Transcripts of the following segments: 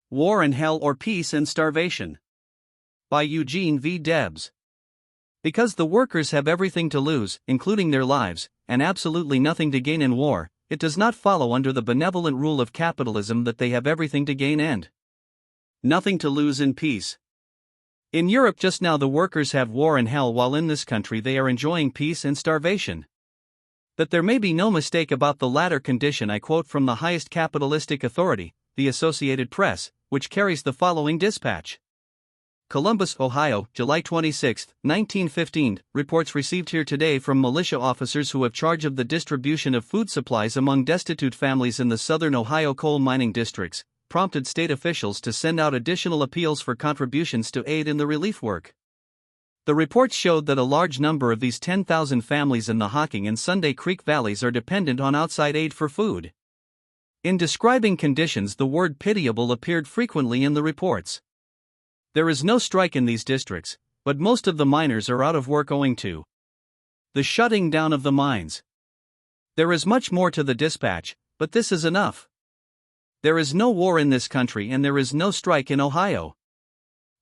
War and Hell or Peace and Starvation. By Eugene v. Debs. Because the workers have everything to lose, including their lives, and absolutely nothing to gain in war, it does not follow under the benevolent rule of capitalism that they have everything to gain and nothing to lose in peace. In Europe just now the workers have war and hell, while in this country they are enjoying peace and starvation. That there may be no mistake about the latter condition, I quote from the highest capitalistic authority, the Associated Press, which carries the following dispatch. Columbus, Ohio, July 26, 1915, reports received here today from militia officers who have charge of the distribution of food supplies among destitute families in the southern Ohio coal mining districts, prompted state officials to send out additional appeals for contributions to aid in the relief work. The reports showed that a large number of these 10,000 families in the Hocking and Sunday Creek valleys are dependent on outside aid for food. In describing conditions, the word pitiable appeared frequently in the reports. There is no strike in these districts, but most of the miners are out of work owing to the shutting down of the mines. There is much more to the dispatch, but this is enough. There is no war in this country and there is no strike in Ohio.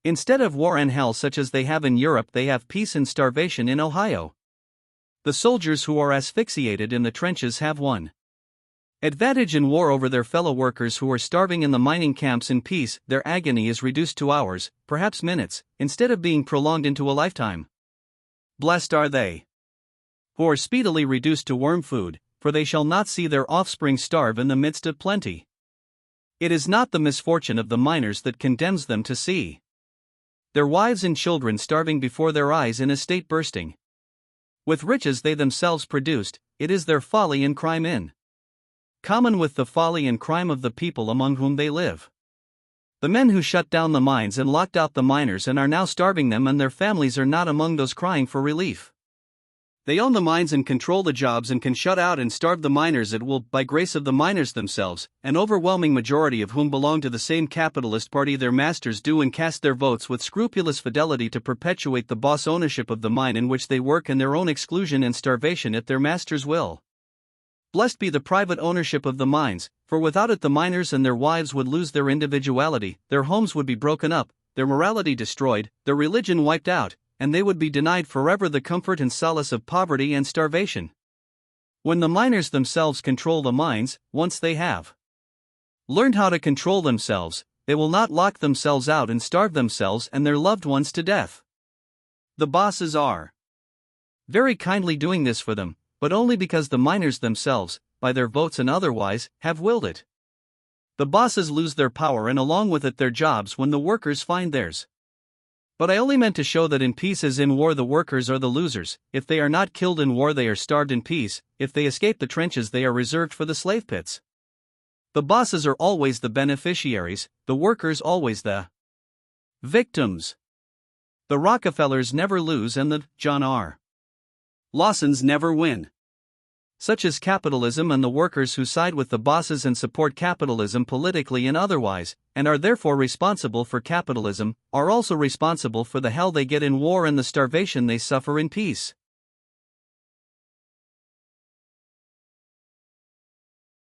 Instead of war and hell such as they have in Europe, they have peace and starvation in Ohio. The soldiers who are asphyxiated in the trenches have one advantage in war over their fellow workers who are starving in the mining camps. In peace, their agony is reduced to hours, perhaps minutes, instead of being prolonged into a lifetime. Blessed are they who are speedily reduced to worm food, for they shall not see their offspring starve in the midst of plenty. It is not the misfortune of the miners that condemns them to see their wives and children starving before their eyes in a state bursting with riches they themselves produced. It is their folly and crime in common with the folly and crime of the people among whom they live. The men who shut down the mines and locked out the miners and are now starving them and their families are not among those crying for relief. They own the mines and control the jobs and can shut out and starve the miners at will by grace of the miners themselves, an overwhelming majority of whom belong to the same capitalist party their masters do and cast their votes with scrupulous fidelity to perpetuate the boss ownership of the mine in which they work and their own exclusion and starvation at their master's will. Blessed be the private ownership of the mines, for without it the miners and their wives would lose their individuality, their homes would be broken up, their morality destroyed, their religion wiped out, and they would be denied forever the comfort and solace of poverty and starvation. When the miners themselves control the mines, once they have learned how to control themselves, they will not lock themselves out and starve themselves and their loved ones to death. The bosses are very kindly doing this for them, but only because the miners themselves, by their votes and otherwise, have willed it. The bosses lose their power and along with it their jobs when the workers find theirs. But I only meant to show that in peace as in war the workers are the losers. If they are not killed in war they are starved in peace, if they escape the trenches they are reserved for the slave pits. The bosses are always the beneficiaries, the workers always the victims. The Rockefellers never lose and the John R. Lawsons never win. Such is capitalism, and the workers who side with the bosses and support capitalism politically and otherwise, and are therefore responsible for capitalism, are also responsible for the hell they get in war and the starvation they suffer in peace.